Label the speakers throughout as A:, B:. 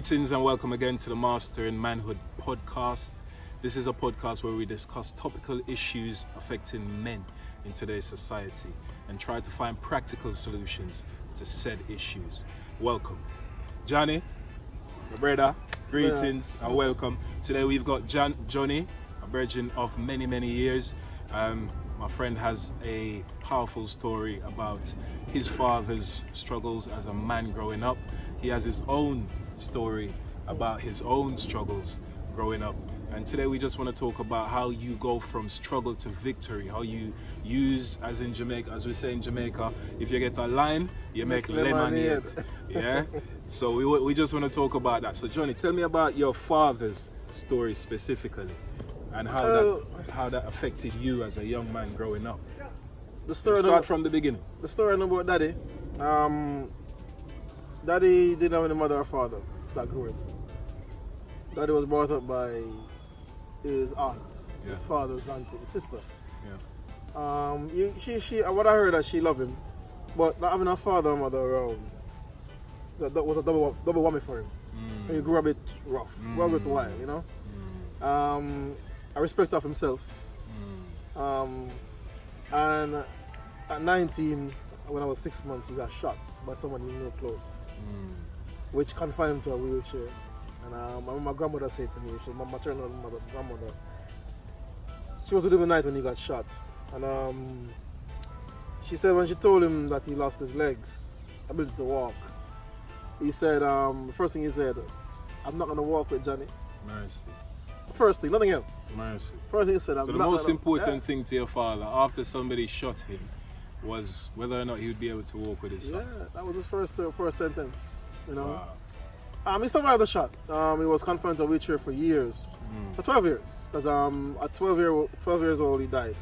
A: Greetings and welcome again to the Master in Manhood podcast. This is a podcast where we discuss topical issues affecting men in today's society and try to find practical solutions to said issues. Welcome. Johnny, my brother, greetings and welcome. Today we've got Johnny, a virgin of many years. My friend has a powerful story about his father's struggles as a man growing up. He has his own story about his own struggles growing up. And today we just want to talk about how you go from struggle to victory, how you use, as in Jamaica, as we say in Jamaica, if you get a lime, you make lemonade. Yeah? So we just want to talk about that. So Johnny, tell me about your father's story specifically and how that affected you as a young man growing up. Start from the beginning.
B: The story I know about Daddy. Daddy didn't have any mother or father that grew him. Daddy was brought up by his aunt, his father's auntie, his sister. She what I heard that she loved him, but not having a father or mother around, that was a double whammy for him. So he grew a bit rough, a bit wild, you know. A respect of himself. And at 19, when I was 6 months, he got shot by someone he knew close, which confined him to a wheelchair. And I remember my grandmother said to me, she was my maternal grandmother, she was with him the night when he got shot. And she said when she told him that he lost his legs, ability to walk, he said, the first thing he said, I'm not going to walk with Johnny.
A: Nice.
B: First thing, nothing else.
A: Mercy.
B: First thing he said,
A: so the most important thing to your father after somebody shot him was whether or not he would be able to walk with his son.
B: Yeah, that was his first sentence, you know.
A: Wow.
B: He survived the shot. He was confined to a wheelchair for years, for 12 years. Because at 12 years old, he died.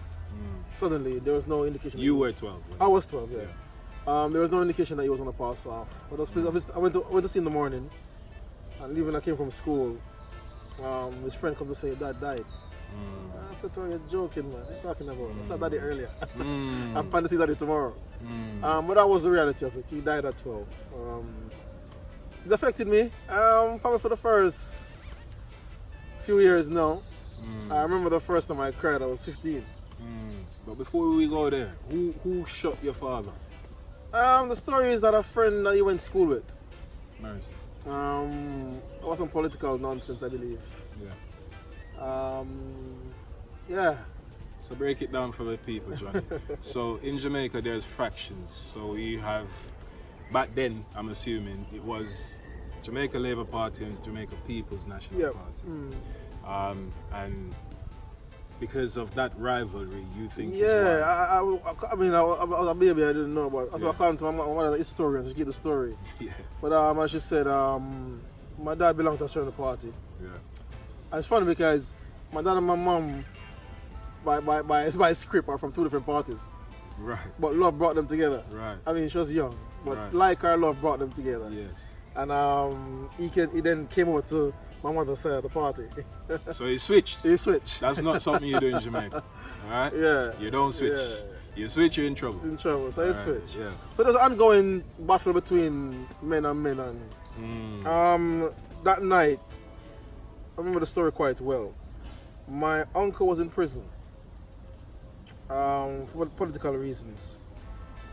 B: Suddenly, there was no indication.
A: You were 12?
B: I was 12, yeah. There was no indication that he was going to pass off. But I went to see him in the morning, and even I came from school, his friend come to say Dad died. I said to her, you're joking, man. What are you talking about? I saw Daddy earlier. I'm planning to see Daddy tomorrow. But that was the reality of it. He died at 12. It affected me, probably for the first few years now. I remember the first time I cried, I was 15.
A: But before we go there, who shot your father?
B: The story is that a friend that he went to school with.
A: Nice.
B: It was some political nonsense, I believe.
A: Yeah. So break it down for the people, Johnny. So in Jamaica, there's fractions. So you have, back then, I'm assuming, it was Jamaica Labour Party and Jamaica People's National Party. And because of that rivalry, you think...
B: Yeah, I mean, I was a baby, I didn't know about it. That's what I called to my mother, a historian, she gave the story.
A: Yeah.
B: But as she said, my dad belonged to a certain party.
A: Yeah.
B: And it's funny because my dad and my mom, by script, are from two different parties.
A: Right.
B: But love brought them together.
A: Right.
B: I mean, she was young, but like her, love brought them together.
A: Yes.
B: And he then came over to my mother's side of the party.
A: So he switched?
B: He switched.
A: That's not something you do in Jamaica, alright?
B: Yeah.
A: You don't switch.
B: Yeah.
A: You switch, you're in trouble.
B: In trouble, so he switched.
A: Yeah.
B: So there's an ongoing battle between men and men. And that night, I remember the story quite well. My uncle was in prison for political reasons.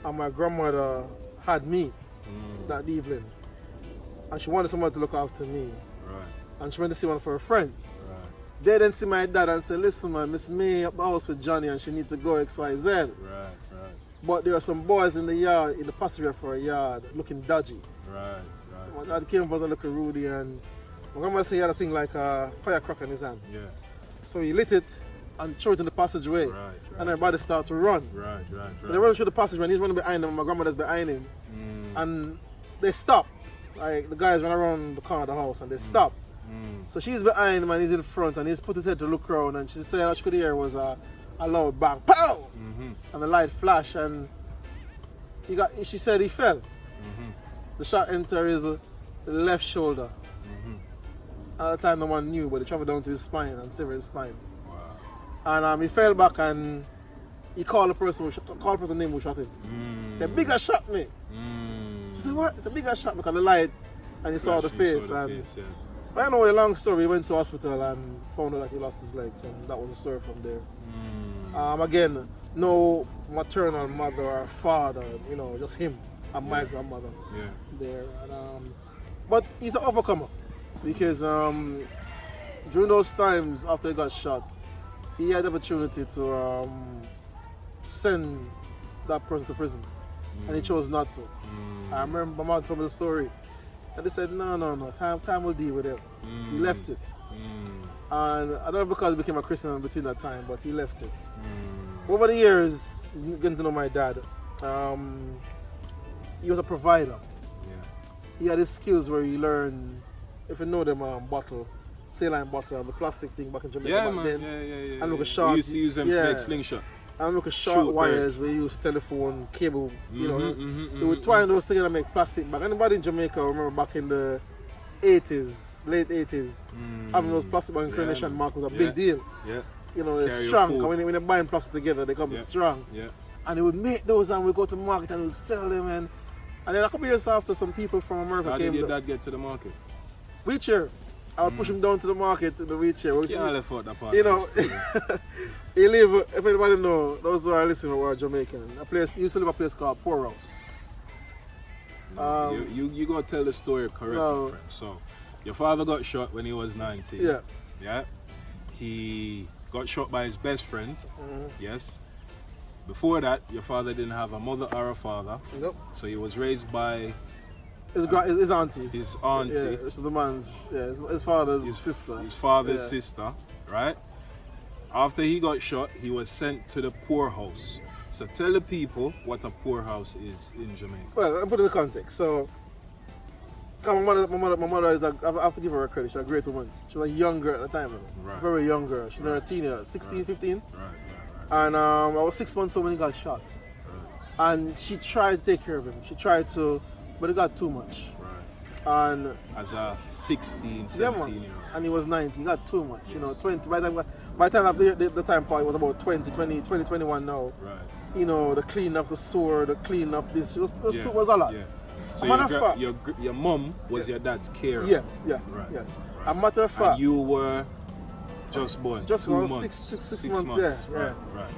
B: And my grandmother had me that evening. And she wanted someone to look after me.
A: Right.
B: And she went to see one of her friends.
A: Right.
B: They then see my dad and say, listen man, Miss May up the house with Johnny and she need to go XYZ.
A: Right.
B: But there are some boys in the yard, in the passageway for a yard, looking dodgy.
A: Right.
B: So my dad came up and looking Rudy and my grandmother said he had a thing like a firecracker in his hand.
A: Yeah.
B: So he lit it and threw it in the passageway.
A: Right.
B: And everybody started to run.
A: Right.
B: So they run through the passageway and he's running behind them and my grandmother's behind him. And they stopped. Like the guys ran around the corner of the house and they stopped. So she's behind him and he's in front and he's put his head to look around and she said all she could hear was a loud bang, pow! And the light flashed and she said he fell. The shot entered his left shoulder. At the time no one knew, but it traveled down to his spine and severed his spine.
A: Wow.
B: And he fell back and he called the person name who shot him. He said, bigger shot me. She said, what? It's a bigger shot because the light and he saw the face. And I know a long story. He went to hospital and found out that he lost his legs, and that was the story from there. Again, no maternal mother or father, you know, just him and my grandmother there. And, but he's an overcomer because during those times after he got shot, he had the opportunity to send that person to prison, and he chose not to. I remember my mom told me the story, and they said, no, time will deal with it. He left it. And I don't know because he became a Christian between that time, but he left it. Over the years, getting to know my dad, he was a provider. He had his skills where he learned, if you know them, saline bottle, the plastic thing back in Jamaica back then. And look at short.
A: We used to use them to make slingshot.
B: And look at short wires, we use telephone, cable, you know. They would twine those together and make plastic bag. Anybody in Jamaica remember back in the 80s, late 80s, having those plastic bag incarnation mark was a big deal. You know, it's strong. When they're buying plastic together, they come strong. And they would make those and we go to market and we sell them. And then a couple years after, some people from America came.
A: How did your dad get to the market?
B: Wheelchair. I would push him down to the market in the wheelchair.
A: Left out that part.
B: You know, he live, if anybody know, those who are listening who are Jamaican, he used to live a place called Poorhouse.
A: You got to tell the story correctly, friend. So, your father got shot when he was 19. Yeah. He got shot by his best friend. Yes. Before that, your father didn't have a mother or a father. So he was raised by
B: his auntie.
A: His auntie.
B: Yeah, which is the man's, his father's sister.
A: His father's sister, right? After he got shot, he was sent to the poorhouse. So tell the people what a poorhouse is in Jamaica.
B: Well, I'll put it in the context. So, my mother is, I have to give her a credit, she's a great woman. She was a young girl at the time, very young girl. She's a teenager, 16, 15. And I was 6 months old when he got shot. And she tried to take care of him. She tried to, but it got too much. And
A: as a 16, 17 year old.
B: And he was 19, he got too much, you know, 20. By the time the time point, it was about 20, 21 now. You know, the cleaning of the sewer, the cleaning of this, it was a lot.
A: So your mom was your dad's carer?
B: Yes. A matter of fact.
A: And you were just born?
B: Just born, 6 months,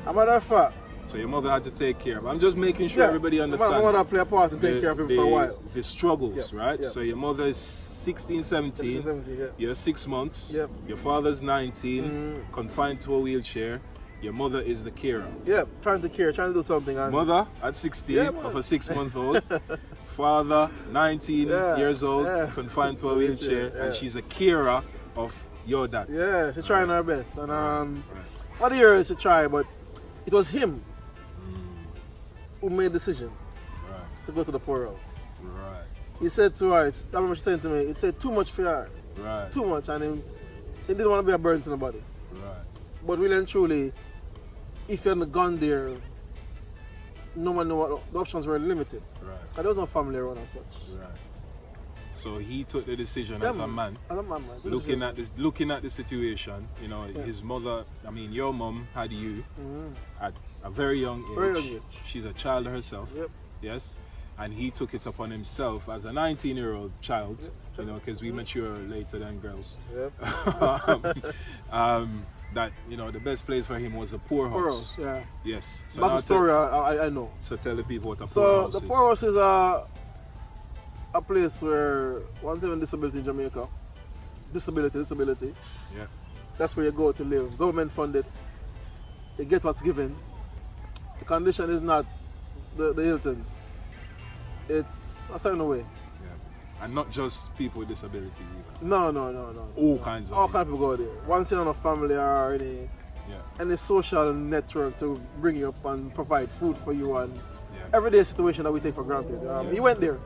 B: A matter of fact.
A: So your mother had to take care of him. I'm just making sure everybody understands.
B: My mother played a part and take care of him for a while.
A: The struggles, right? So your mother is 16, 17. You're 6 months. Your father's 19, confined to a wheelchair. Your mother is the carer. Trying to do something. And mother at 16 of a 6-month-old. Father 19 years old, confined to a wheelchair, and she's a carer of your dad. She's trying her best. And what years she tried, but it was him who made the decision to go to the poorhouse. He said to her, I remember she said to me, he said too much for her. Too much, and he didn't want to be a burden to nobody. But really and truly, if you hadn't gone there, no one knew what the options were limited. There was no family around as such. So he took the decision as a man. Looking at the situation, you know, his mother, I mean your mom had you at a very young age. She's a child herself. Yes. And he took it upon himself as a 19-year-old child, you know, because we mature later than girls. That, you know, the best place for him was a poorhouse. Yes. So
B: that's the story I know.
A: So tell the people what a poorhouse is.
B: So the poorhouse is a place where once you have a disability in Jamaica, disability. That's where you go to live. Government funded. You get what's given. The condition is not the Hiltons. It's a certain way.
A: And not just people with disability either.
B: No.
A: All kinds of
B: people go there. Once you're in a family or any social network to bring you up and provide food for you and everyday situation that we take for granted. He went there.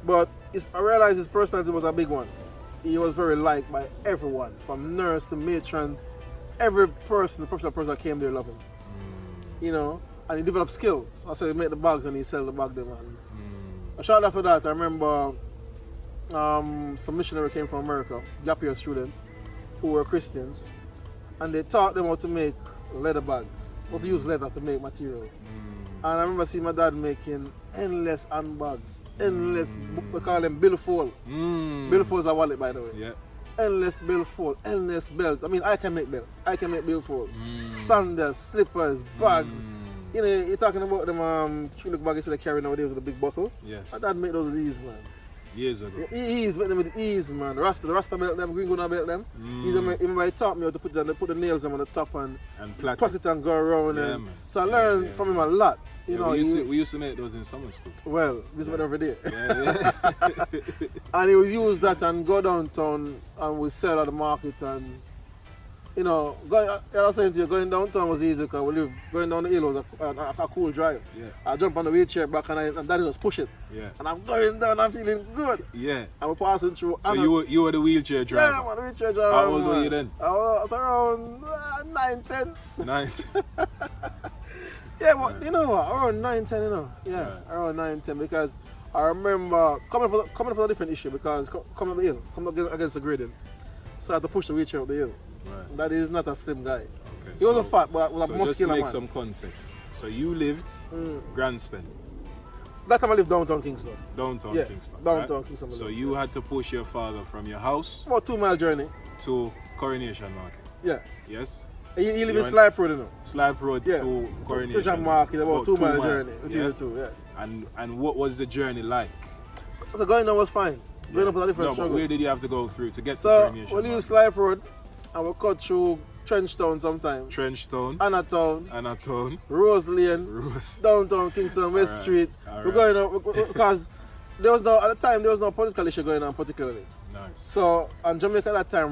B: But I realized his personality was a big one. He was very liked by everyone, from nurse to matron. Every person, the professional person that came there loved him. You know, and he developed skills. I said he made the bags and he sell the bag them. And shortly after that, I remember some missionary came from America, gap year students, who were Christians, and they taught them how to make leather bags, how to use leather to make material. And I remember seeing my dad making endless handbags, endless, we call them billfold. Billfold's a wallet, by the way.
A: Yeah.
B: Endless billfold, endless belt. I mean, I can make belt, I can make billfold. Sandals, slippers, bags. You know, you're talking about them tulip bags that they carry nowadays with a big buckle.
A: Yes.
B: My dad made those with ease, man.
A: Years ago.
B: Yeah, ease, make them with ease, man. The Rasta belt them, green gonna belt them. He taught me how to put the nails on the top and
A: plait
B: it and go around.
A: Yeah,
B: And
A: man.
B: so I learned from him a lot. You know,
A: we used to make those in summer school.
B: Well, we used to make them every day.
A: Yeah.
B: And he would use that and go downtown and we sell at the market. And you know, I was saying to you, going downtown was easy because going down the hill was a cool drive.
A: Yeah.
B: I jump on the wheelchair back and daddy just push it.
A: Yeah.
B: And I'm going down, I'm feeling good.
A: Yeah.
B: And we're passing through.
A: So you were the wheelchair driver?
B: Yeah, I'm on the wheelchair driver.
A: How old were you then?
B: I was around 9, 10.
A: 9.
B: Yeah, but you know what? Around 9, 10, you know. Yeah, around 9, 10 because I remember coming up with a different issue because coming up the hill, coming up against the gradient. So I had to push the wheelchair up the hill.
A: Right.
B: That is not a slim guy.
A: Okay.
B: He wasn't fat, but was a
A: so
B: muscular
A: just to make
B: man.
A: some context. So you lived Grandspen,
B: That time I lived downtown Kingston.
A: downtown
B: Yeah,
A: Kingston.
B: downtown
A: right?
B: Kingston.
A: So you had to push your father from your house
B: About 2 mile journey.
A: to Coronation Market.
B: Yeah.
A: Yes?
B: He live in
A: went-
B: Slipe Road, you know.
A: Slab Road
B: Yeah.
A: to Coronation
B: Coronation Market, about 2 mile
A: mile,
B: journey between
A: yeah?
B: the two, yeah.
A: And what was the journey like?
B: So going down was fine. Going up was a different
A: No, but
B: struggle.
A: where did you have to go through to get to
B: So
A: Coronation
B: we leave
A: Market?
B: Slipe Road and we cut through Trenchtown sometime.
A: Trenchtown,
B: Annatown,
A: Annatown,
B: Rose Lane,
A: Rose.
B: downtown Kingston, West
A: Alright,
B: Street.
A: alright.
B: We're going up because at the time there was no political issue going on particularly.
A: Nice.
B: So and Jamaica at that time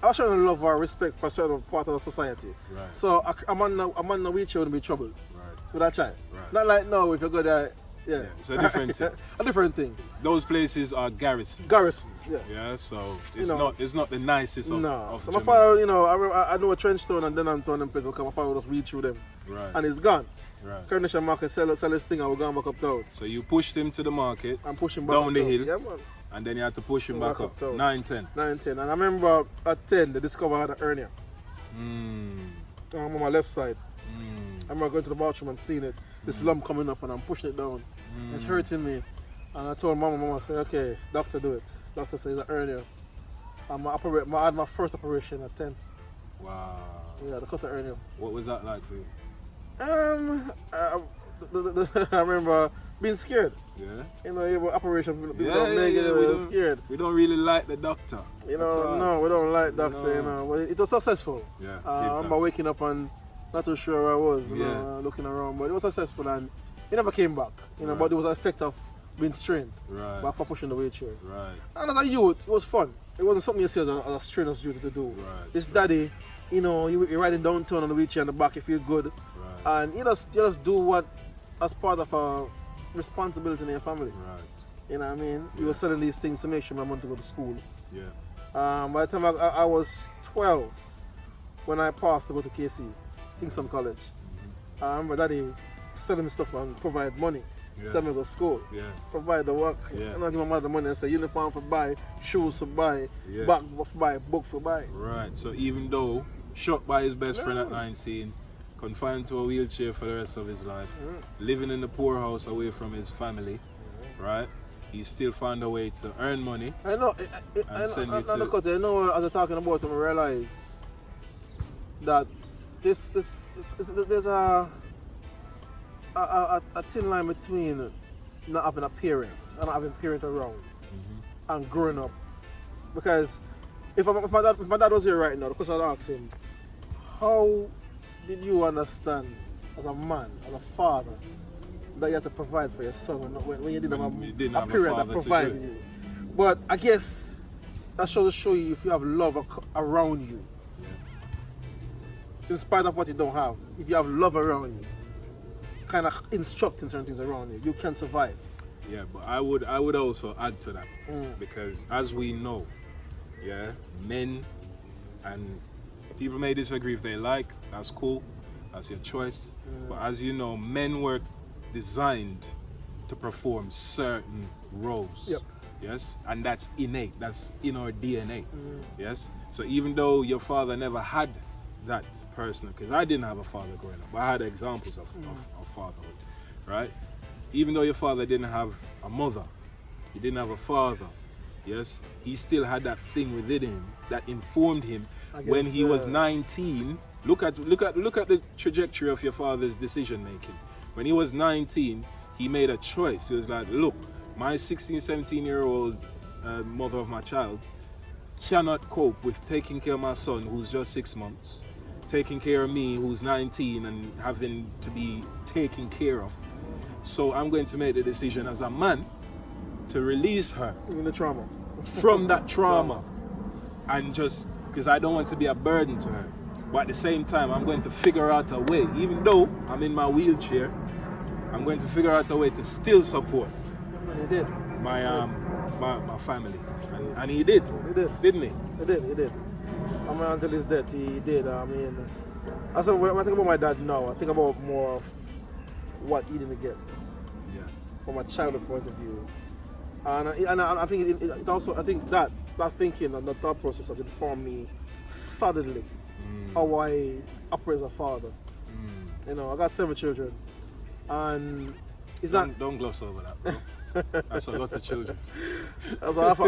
B: I was showing love or respect for certain part of the society.
A: Right.
B: So I'm on the wheelchair wouldn't be troubled
A: Right.
B: with that child.
A: Right.
B: Not like now if you go there, yeah.
A: It's a different thing.
B: A different thing.
A: Those places are garrisons.
B: Garrisons, yeah.
A: Yeah, so it's
B: You know,
A: not the nicest of,
B: No.
A: of
B: So my
A: Jamaica.
B: father, you know, I know a Trenchtown and then Antown and place because my father would just read through them.
A: Right.
B: And it's gone.
A: Right.
B: Coronation Market sell his thing and we're going back up town.
A: So you pushed him to the market
B: I'm pushing back
A: down
B: up
A: the
B: town.
A: hill,
B: Yeah, man.
A: and then you had to push him back up.
B: town.
A: 9, 10.
B: 9, 10. And I remember at 10 they discovered I had a hernia. I'm on my left side. I remember going to the bathroom and seeing it, this lump coming up and I'm pushing it down. It's hurting me. And I told Mama said, okay, doctor do it. Doctor says it's a hernia. And I had my first operation at 10.
A: Wow.
B: Yeah, they cut the hernia.
A: What was that like for you?
B: I remember being scared.
A: Yeah.
B: You know, you have operation, people
A: Yeah,
B: don't make it,
A: we
B: they're
A: don't-
B: scared.
A: We don't really like the doctor.
B: You
A: at
B: know,
A: all.
B: no, we don't like doctor,
A: No.
B: you know. But it was successful.
A: Yeah.
B: I
A: big
B: remember
A: time.
B: waking up and not too sure where I was, you
A: Yeah.
B: know, looking around. But it was successful and it never came back. You know,
A: Right.
B: but there was an effect of being strained
A: Right.
B: by pushing the wheelchair.
A: Right.
B: And as a youth, it was fun. It wasn't something you see as a strenuous duty to do.
A: Right.
B: This daddy, you know, you're riding downtown on the wheelchair in the back, you feel good.
A: Right.
B: And you just do what as part of a responsibility in your family.
A: Right.
B: You know what I mean? You were selling these things to make sure my mom to go to school.
A: Yeah.
B: By the time I was 12, when I passed to go to KC, Kingston College, I remember daddy selling me stuff and provide money.
A: Yeah.
B: Send me to school,
A: Yeah.
B: provide the work.
A: Yeah.
B: And I give my mother money and say uniform for buy, shoes for buy,
A: Yeah.
B: bag for buy, book for buy.
A: Right. So even though shot by his best friend at 19, confined to a wheelchair for the rest of his life, living in the poorhouse away from his family, right? He still found a way to earn money.
B: I know,
A: send you
B: I
A: to-
B: know as I'm talking about him, I realize that there's a thin line between not having a parent and not having a parent around and growing up. Because if my dad was here right now, the question I'd ask him, how did you understand as a man, as a father, that you had to provide for your son when you didn't
A: When you
B: have
A: didn't
B: a
A: have a
B: parent
A: father
B: that
A: to
B: provided
A: do it.
B: you? But I guess that shows you if you have love around you. In spite of what you don't have, if you have love around you, kind of instructing certain things around you, you can survive.
A: Yeah, but I would also add to that because as we know, yeah, men and people may disagree if they like, that's cool, that's your choice. But as you know, men were designed to perform certain roles.
B: Yep.
A: Yes, and that's innate. That's in our DNA. Yes. So even though your father never had that personal, because I didn't have a father growing up, but I had examples of fatherhood, right? Even though your father didn't have a mother, he didn't have a father, yes, he still had that thing within him that informed him when he was 19. Look at the trajectory of your father's decision making. When he was 19, he made a choice. He was like, look, my 16, 17-year-old mother of my child cannot cope with taking care of my son who's just 6 months, taking care of me who's 19 and having to be taken care of. So I'm going to make the decision as a man to release her
B: Even the trauma.
A: from that trauma, and just because I don't want to be a burden to her. But at the same time, I'm going to figure out a way, even though I'm in my wheelchair, I'm going to figure out a way to still support
B: And he did.
A: my my family. And he did.
B: He did.
A: Didn't he?
B: He did. I mean, until his death, he did. I mean, I said, when I think about my dad now, I think about more of what he didn't get
A: Yeah.
B: from a childhood point of view. And I think it also, I think that thinking and that thought process has informed me suddenly how I operate as a father. You know, I got 7 children, and it's not.
A: Don't gloss over that, bro. That's a lot of children.
B: That's half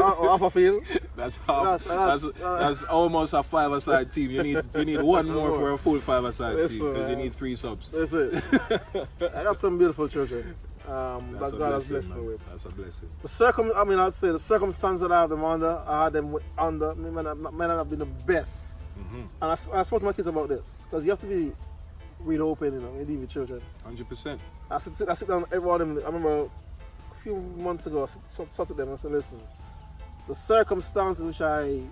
B: I feel.
A: That's almost a 5-a-side team. You need one more for a full 5-a-side team, because you need 3 subs.
B: That's it. I got some beautiful children that God has blessed me with.
A: That's a blessing.
B: I'd say the circumstances that I have them under, I had them under. May not have been the best. And I spoke to my kids about this, because you have to be really open, you know, when you deal with children.
A: 100%. I
B: sit down every one of them. I remember a few months ago, I sat with them and said, listen, the circumstances which I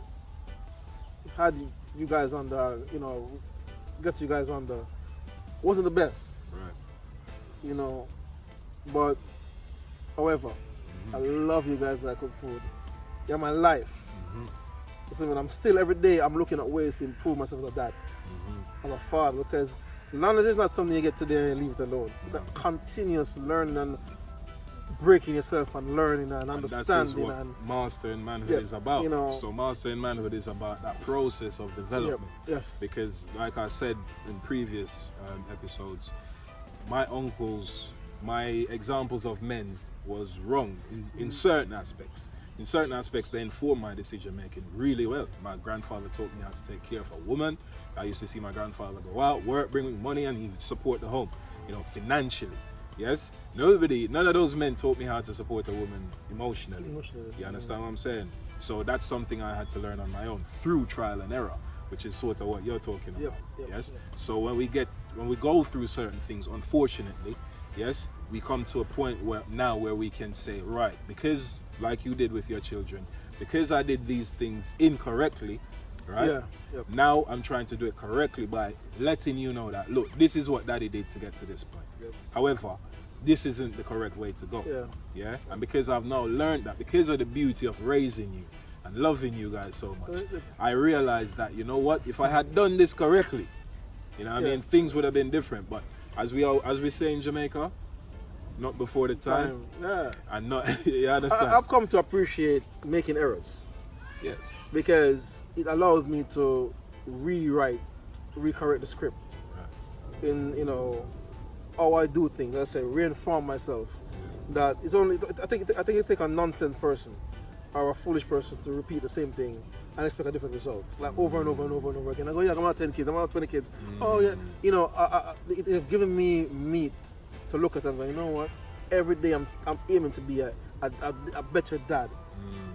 B: had you guys under, you know, get you guys under, wasn't the best.
A: Right.
B: You know, but however, I love you guys that cook food. You're my life. Listen, when I'm still every day, I'm looking at ways to improve myself as a dad, as a father, because knowledge is not something you get today and leave it alone. It's a continuous learning and breaking yourself and learning and understanding.
A: That's what Mastering Manhood is about.
B: You know,
A: so Mastering Manhood is about that process of development.
B: Yes.
A: Because, like I said in previous episodes, my examples of men was wrong in certain aspects. In certain aspects, they informed my decision making really well. My grandfather taught me how to take care of a woman. I used to see my grandfather go out, work, bring me money, and he would support the home, you know, financially. Yes? None of those men taught me how to support a woman emotionally. You understand what I'm saying? So that's something I had to learn on my own through trial and error, which is sort of what you're talking about. Yes? So when we go through certain things, unfortunately, yes, we come to a point where we can say, right, because like you did with your children, because I did these things incorrectly, right? Now I'm trying to do it correctly by letting you know that, look, this is what daddy did to get to this point. However, this isn't the correct way to go. Yeah? And because I've now learned that, because of the beauty of raising you and loving you guys so much, I realized that, you know what, if I had done this correctly, you know what I mean, things would have been different. But as we say in Jamaica, not before the time. And not, you understand?
B: I've come to appreciate making errors.
A: Yes.
B: Because it allows me to recorrect the script. In, you know, how I do things. I say, reinform myself. That it's only, I think it takes a nonsense person or a foolish person to repeat the same thing and expect a different result. Like over and over and over and over again. I go, yeah, I'm about 10 kids, I'm about 20 kids. Oh yeah, you know, they've given me meat to look at and go, you know what? Every day I'm aiming to be a better dad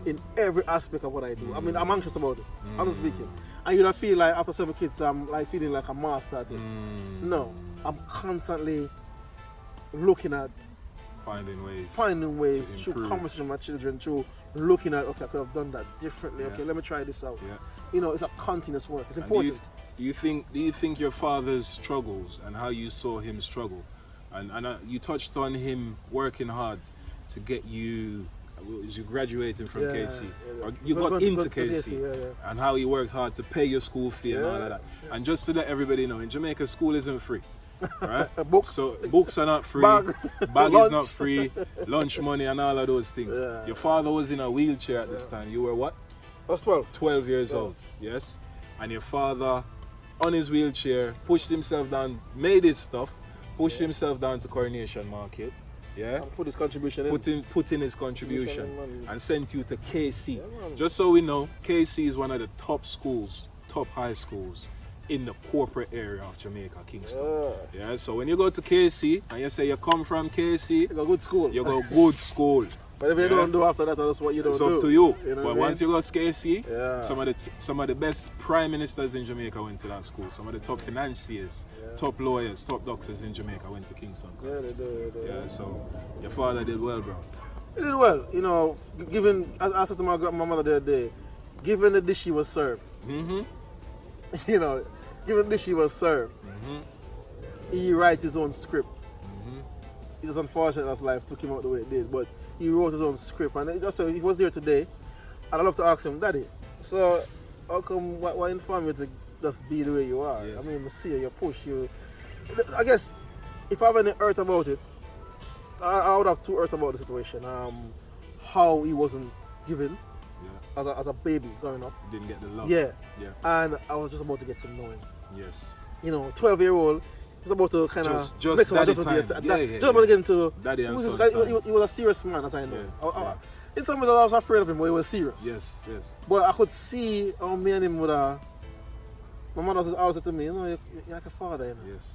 B: in every aspect of what I do. I mean, I'm anxious about it, honestly speaking. And you don't feel like after 7 kids, I'm like feeling like a master at it. No, I'm constantly looking at finding ways through conversation with my children, through looking at, okay, I could have done that differently. Okay, let me try this out. You know, it's a continuous work. It's important.
A: Do you think your father's struggles and how you saw him struggle, and you touched on him working hard to get you, as you graduating from KC, or you got into KC, and how he worked hard to pay your school fee and all of that. And just to let everybody know, in Jamaica, school isn't free. Right? Books are not free, bag is not free, lunch money and all of those things. Your father was in a wheelchair at this time. You were what?
B: I was 12.
A: 12 years old, yes? And your father on his wheelchair, pushed himself down, made his stuff, pushed himself down to Coronation Market. Yeah,
B: And put his contribution in.
A: put in his contribution
B: Man.
A: and sent you to KC.
B: man.
A: Just so we know, KC is one of the top schools, top high schools in the corporate area of Jamaica, Kingston. Yeah, so when you go to KC and you say you come from KC,
B: You got good school.
A: you go good school.
B: But if you don't do after that, that's what you don't
A: It's
B: do.
A: up to you.
B: know
A: But
B: what I
A: once
B: mean?
A: you go to KC,
B: Yeah.
A: some of the best prime ministers in Jamaica went to that school. Some of the top financiers, top lawyers, top doctors in Jamaica went to Kingston.
B: Yeah, they do.
A: Yeah, so your father did well, bro.
B: He did well, you know, given, as I said to my mother the other day, given the dish he was served, you know, given the dish he was served, he write his own script. It's just unfortunate that life took him out the way it did, but he wrote his own script, and it just he was there today, and I'd love to ask him, Daddy, so how come, why inform you to just be the way you are?
A: Yes.
B: I mean, I see you push you. I guess, if I have any hurt about it, I would have two hurt about the situation. How he wasn't given
A: Yeah.
B: as a baby growing up.
A: You didn't get the love.
B: Yeah.
A: Yeah.
B: And I was just about to get to know him.
A: Yes.
B: You know, 12-year-old, he's about to kind of
A: Just
B: make some
A: daddy
B: adjustment to
A: time.
B: yourself.
A: Yeah,
B: Just about to get into.
A: Daddy and
B: He was,
A: son
B: this guy,
A: time.
B: he was a serious man, as I know.
A: Yeah,
B: In some ways, I was afraid of him, but he was serious.
A: Yes, yes.
B: But I could see how me and him would. My mother always said to me, you know, you're like a father, you know.
A: Yes.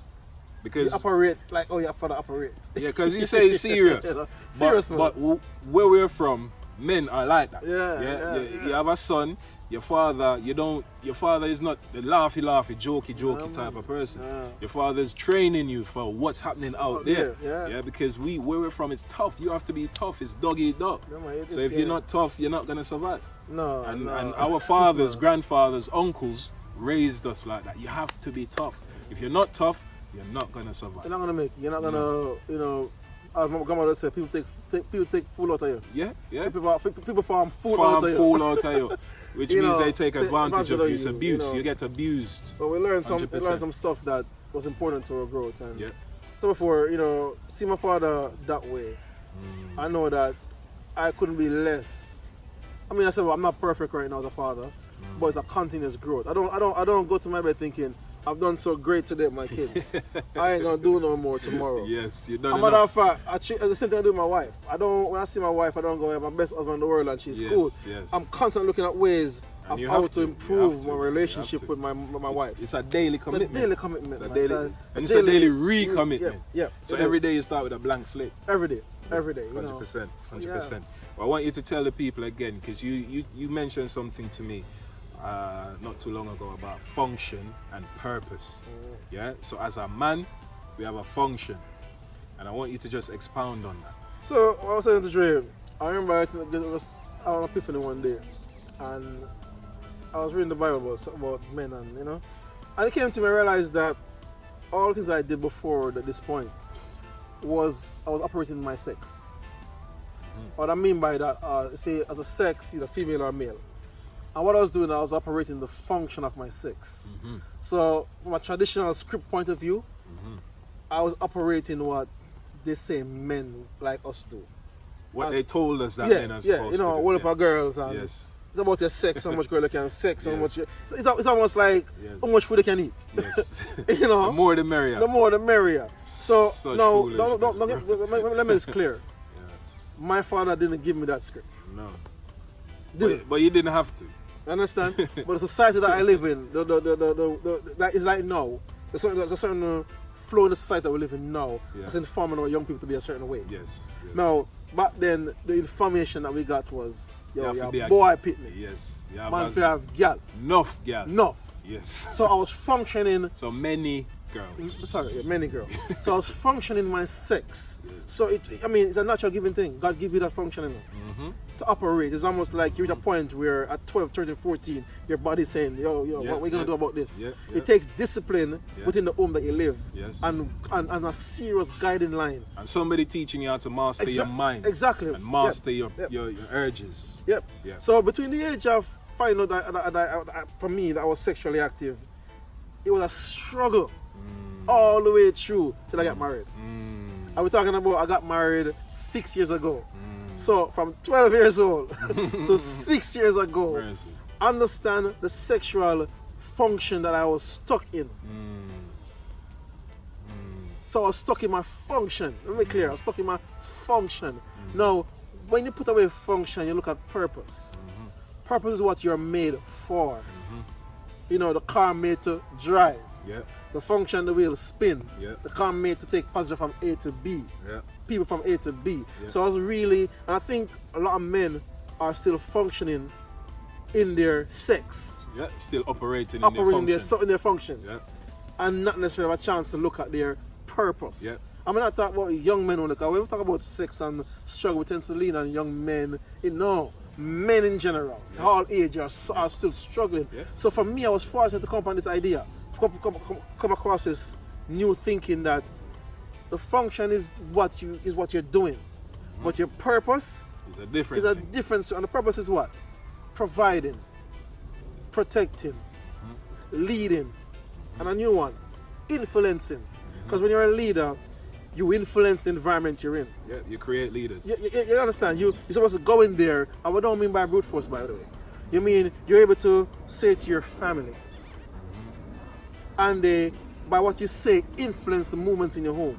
B: You
A: Because
B: operate like how your father operate.
A: yeah, because you say it's serious.
B: You know, serious, man.
A: but where we're from, men are like that.
B: Yeah.
A: You have a son, your father is not the laughy, jokey type of person.
B: Yeah.
A: Your father's training you for what's happening out there.
B: Yeah.
A: Because where we're from, it's tough. You have to be tough. It's dog eat dog.
B: Yeah, man,
A: So if you're not tough, you're not gonna survive.
B: No.
A: And
B: no.
A: our fathers, grandfathers, uncles raised us like that. You have to be tough. If you're not tough, you're not gonna survive.
B: You're not gonna make it. You're not gonna, you know, as my grandmother said, people take fool out of you.
A: Yeah.
B: People farm fool out of you.
A: Fool out of you, which
B: You
A: means
B: know,
A: they take advantage of you. It's
B: you
A: abuse.
B: know.
A: You get abused.
B: So we learned some
A: 100%.
B: stuff that was important to our growth. And
A: Yeah.
B: so before, you know, see my father that way, I know that I couldn't be less. I mean, I said, well, I'm not perfect right now as a father, but it's a continuous growth. I don't go to my bed thinking, I've done so great today with my kids. I ain't gonna do no more tomorrow.
A: Yes, you done
B: As a matter of
A: enough.
B: fact, the same thing I do with my wife. When I see my wife, I don't go, I'm my best husband in the world and she's
A: Yes,
B: cool.
A: yes.
B: I'm constantly looking at ways
A: And
B: of
A: you
B: how
A: have
B: to
A: to, you
B: improve
A: have to,
B: my
A: you
B: relationship
A: have to.
B: with my wife.
A: It's a daily commitment.
B: It's a daily commitment.
A: It's a
B: man.
A: daily, and it's a daily recommitment.
B: Yeah.
A: So
B: it
A: every
B: is.
A: day you start with a blank slate.
B: Every day. You know.
A: 100%. 100%.
B: Yeah.
A: But I want you to tell the people again, because you mentioned something to me not too long ago about function and purpose. Yeah. So as a man, we have a function, and I want you to just expound on that.
B: So I was saying to Dre, I remember I was on Epiphany one day, and I was reading the Bible about men, and you know, and it came to me. I realized that all the things I did before at this point I was operating my sex. What I mean by that, say as a sex, either female or male. And what I was doing, I was operating the function of my sex. So from a traditional script point of view, I was operating what they say men like us do.
A: What they told us that
B: Yeah,
A: men are
B: yeah,
A: supposed
B: you know,
A: to do.
B: all of our girls, and
A: Yes.
B: it's about your sex, how much girl you can sex, how
A: Yes.
B: much. It's almost like
A: Yes.
B: how much food you can eat.
A: Yes.
B: You know,
A: The more the merrier.
B: the more the merrier. So
A: Such
B: no,
A: foolishness,
B: let me be clear.
A: Yeah.
B: My father didn't give me that script.
A: No.
B: Did
A: But you didn't have to.
B: You understand? But the society that I live in, that is like now. There's a certain flow in the society that we live in now.
A: Yeah.
B: That's informing our young people to be a certain way.
A: Yes.
B: Now, back then, the information that we got was,
A: You have to be
B: yo,
A: a-
B: boy pitney.
A: Yes. You have
B: Man,
A: as-
B: if you have gal,
A: enough, girl.
B: enough.
A: Yes.
B: So I was functioning.
A: So many girls.
B: Sorry, yeah, many girls. So I was functioning my sex. So it's a natural given thing. God give you that functioning to operate. It's almost like you're at a point where at 12, 13, 14, your body's saying, yo,
A: Yeah,
B: what we're gonna
A: yeah.
B: do about this?
A: Yeah,
B: It takes discipline
A: Yeah.
B: within the home that you live,
A: Yes.
B: and a serious guiding line.
A: And somebody teaching you how to master your mind.
B: Exactly.
A: And master
B: Yep.
A: your urges.
B: Yep.
A: Yeah.
B: So between the age of finding out that for me that I was sexually active, it was a struggle all the way through till I got married. Are we talking about I got married 6 years ago? So from 12 years old to 6 years ago,
A: Mercy.
B: understand the sexual function that I was stuck in. So I was stuck in my function. Let me be clear, I was stuck in my function. Now, when you put away function, you look at purpose. Purpose is what you're made for. You know, the car made to drive.
A: Yeah.
B: The function, the wheel spin.
A: Yeah.
B: The car made to take passenger from A to B.
A: Yeah.
B: People from A to B.
A: Yeah.
B: So I was really, and I think a lot of men are still functioning in their sex.
A: Yeah. Still operating
B: Operating
A: in
B: their function.
A: Yeah.
B: And not necessarily have a chance to look at their purpose.
A: Yeah.
B: I'm not talking about young men only, because when we talk about sex and struggle, we tend to lean on young men. No, men in general, all age are still struggling.
A: Yeah.
B: So for me, I was fortunate to come upon this idea, come across this new thinking that the function is what you're doing, but your purpose
A: It's a different
B: is a
A: thing.
B: difference. And the purpose is what? Providing, protecting, leading, and a new one, influencing. Because when you're a leader, you influence the environment you're in.
A: Yeah. You create leaders.
B: You understand? You're supposed to go in there, and what do I mean by brute force, by the way? You mean you're able to say to your family, and they, by what you say, influence the movements in your home,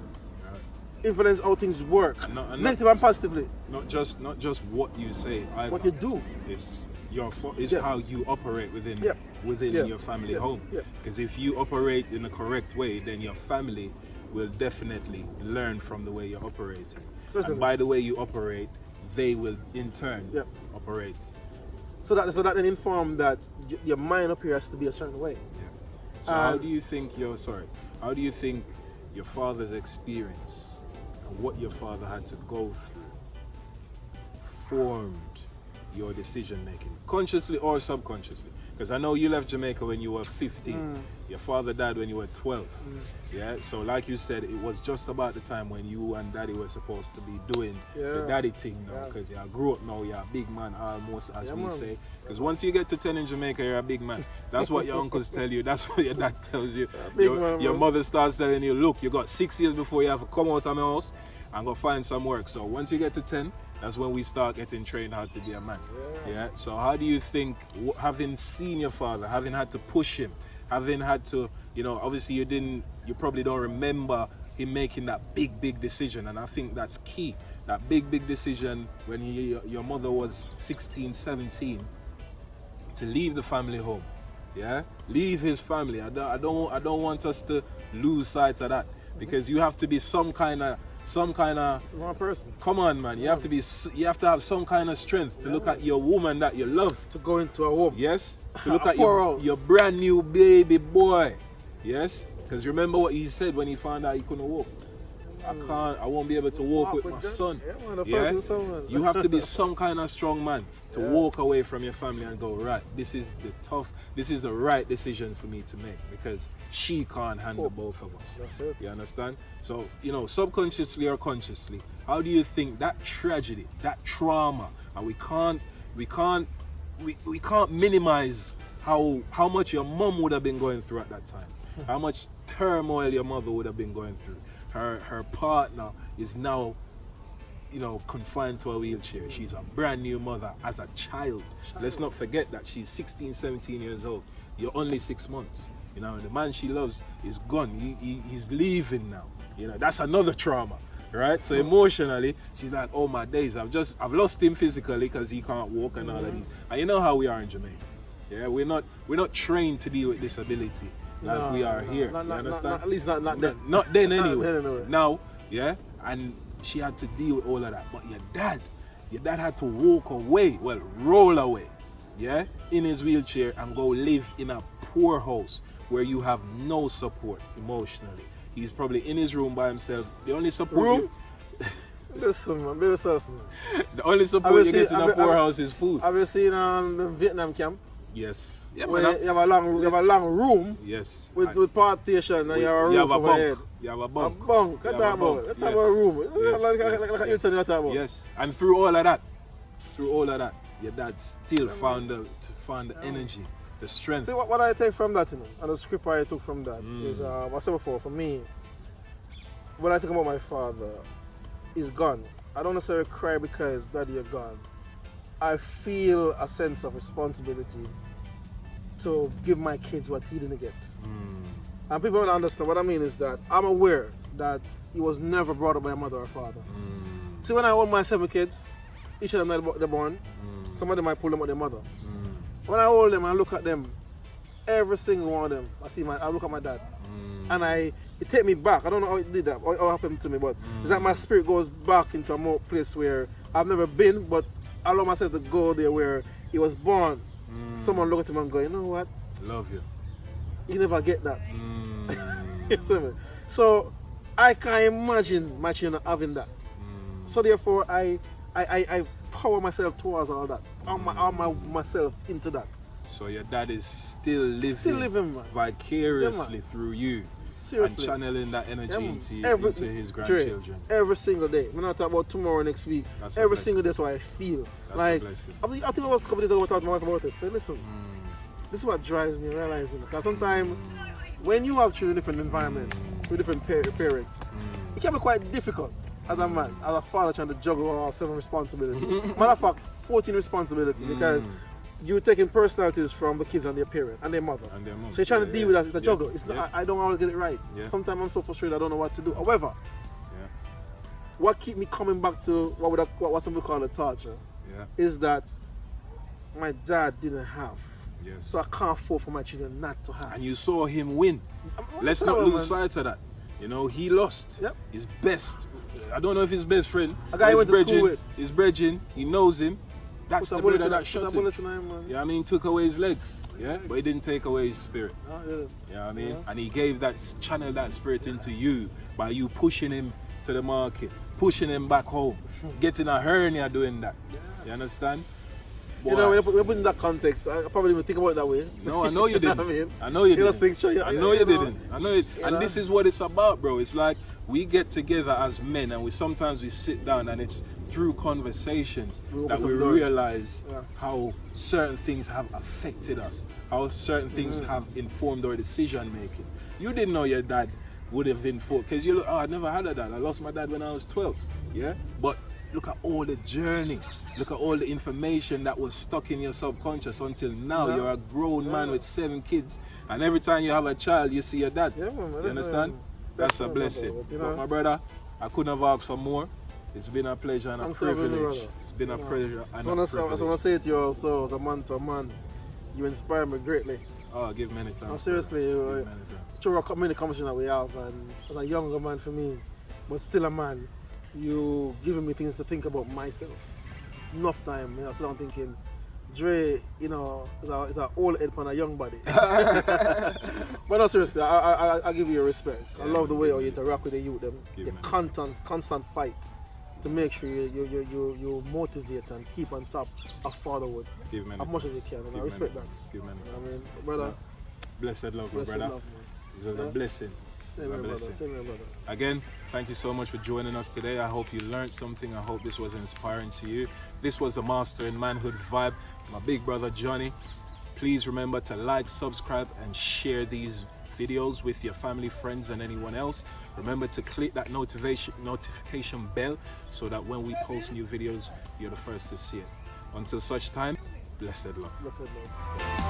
B: influence how things work, negative and positively.
A: Not just what you say, either.
B: What you do.
A: It's it's
B: Yeah.
A: how you operate within
B: Yeah. Yeah.
A: your family
B: Yeah.
A: home.
B: Yeah.
A: Because if you operate in the correct way, then your family will definitely learn from the way you're operating.
B: Certainly.
A: And by the way you operate, they will in turn
B: Yeah.
A: operate.
B: So that then inform that your mind up here has to be a certain way.
A: Yeah. So how do you think your father's experience and what your father had to go through formed your decision making, consciously or subconsciously? Because I know you left Jamaica when you were 15. Your father died when you were 12. Yeah. So like you said, it was just about the time when you and daddy were supposed to be doing the daddy thing now. Because you grew up now, you're a big man almost, as we say. Because once you get to 10 in Jamaica, you're a big man. That's what your uncles tell you. That's what your dad tells you. Your mother starts telling you, look, you got 6 years before you have to come out of my house and go find some work. So once you get to 10, that's when we start getting trained how to be a man. Yeah. So how do you think, having seen your father, having had to push him, having had to, obviously you probably don't remember him making that big decision, and I think that's key. That big decision when your mother was 16, 17, to leave the family home. Yeah, leave his family. I don't want us to lose sight of that, because you have to be some kind of
B: Wrong person.
A: Come on, man. You have to have some kind of strength to look at your woman that you love.
B: To go into a home.
A: Yes. To look at
B: Poor
A: your brand new baby boy. Yes. Because remember what he said when he found out he couldn't walk. I won't be able to walk with my son. Yeah. You have to be some kind of strong man to walk away from your family and go, right, this is the right decision for me to make, because she can't handle both of us.
B: That's it.
A: You understand? So, subconsciously or consciously, how do you think that tragedy, that trauma, and we can't minimize how much your mom would have been going through at that time, how much turmoil your mother would have been going through. Her partner is now, confined to a wheelchair. She's a brand new mother as a child. Let's not forget that she's 16, 17 years old. You're only 6 months. The man she loves is gone. He's leaving now. That's another trauma, right? So emotionally, she's like, oh my days, I've lost him physically because he can't walk and all of these. And you know how we are in Jamaica. Yeah, we're not trained to deal with disability like we are here. You understand?
B: At least not then.
A: Not then anyway.
B: Not then anyway.
A: Now, yeah, and she had to deal with all of that. But your dad had to walk away, roll away, yeah, in his wheelchair and go live in a poor house where you have no support emotionally. He's probably in his room by himself. The only support
B: Listen, man, be yourself, man.
A: the only support you get in a poor house is food.
B: Have you seen the Vietnam camp?
A: Yes. Yeah,
B: Where you have a long room
A: yes.
B: with partition, and you have a roof overhead.
A: You have a
B: A
A: bunk.
B: bunk. What talk about? What talk about a room? Like you tell me what talk about.
A: Yes. And through all of that, your dad still found the energy, the strength.
B: See, what I take from that, and the script I took from that is, I said before, for me, when I think about my father, he's gone. I don't necessarily cry because daddy, you're gone. I feel a sense of responsibility to give my kids what he didn't get. And people don't understand what I mean is that I'm aware that he was never brought up by a mother or father. See, when I own my 7 kids, each of them they're born, some of them I pull them with their mother. When I hold them, I look at them, every single one of them, I look at my dad. And it take me back. I don't know how it did that, or how it happened to me, but it's like my spirit goes back into a more place where I've never been, but I allow myself to go there where he was born. Someone look at him and go, you know what?
A: Love you.
B: You never get that. You see me? So I can't imagine my children having that. So therefore I power myself towards all that. Myself into that.
A: So your dad is still living,
B: man.
A: vicariously
B: Yeah,
A: through you.
B: Seriously.
A: And channeling that energy
B: man.
A: into his grandchildren.
B: Every single day. We're not talking about tomorrow, next week.
A: That's
B: every single day is what I feel.
A: That's
B: like
A: a blessing.
B: I think it was a couple days ago I talked to my wife about it. Say, listen, this is what drives me realizing. Because sometimes when you have children in different environment, with different parents, it can be quite difficult as a man, as a father trying to juggle all 7 responsibilities. Matter of fact, 14 responsibilities because you're taking personalities from the kids and their parent and their mother. So you're trying to deal with that. It's a juggle. It's not, I don't always get it right. Sometimes I'm so frustrated I don't know what to do. However, what keep me coming back to what some people call a torture is that my dad didn't have. So I can't afford for my children not to have.
A: And you saw him win. Let's not lose sight of that. You know, he lost his best. I don't know if his best friend.
B: A guy he went to school with.
A: His brethren, he knows him. That's the brother that shot him.
B: Yeah,
A: I mean, took away his legs. Yeah, but he didn't take away his spirit.
B: No,
A: Yeah, I mean, and he gave that, channeled that spirit into you by you pushing him to the market, pushing him back home, getting a hernia doing that. You understand?
B: You know, when you put in that context, I probably didn't even think about it that way.
A: No, I know you didn't.
B: I mean,
A: I know you didn't.
B: I
A: know you didn't. I know it. And this is what it's about, bro. It's like we get together as men, and sometimes we sit down, and it's through conversations that we realize how certain things have affected us, how certain things have informed our decision making. You didn't know your dad would have been for, because you look, I never had a dad. I lost my dad when I was 12. Yeah, but look at all the journey, look at all the information that was stuck in your subconscious until now. You're a grown man with 7 kids, and every time you have a child, you see your dad. You understand? That's a blessing. But my brother, I couldn't have asked for more. It's been a pleasure and a privilege. It's been a pleasure and a privilege.
B: I want to say to you also, as a man to a man, you inspire me greatly.
A: Oh, give many thanks.
B: No, seriously, through many conversations that we have, and as a younger man for me, but still a man, you giving me things to think about myself. Enough time, I sit down thinking, Dre, you know, is an old head on a young body. But no, seriously, I give you your respect. I love the way you interact with the youth, the constant fight to make sure you motivate and keep on top of fatherhood as much as you can. And I respect that. I mean, brother.
A: Blessed love, my brother. It's a blessing.
B: Same here, brother.
A: Again, thank you so much for joining us today. I hope you learned something. I hope this was inspiring to you. This was the Master in Manhood vibe, my big brother Johnny. Please remember to like, subscribe, and share these videos with your family, friends, and anyone else. Remember to click that notification bell so that when we post new videos, you're the first to see it. Until such time, blessed love.
B: Blessed love.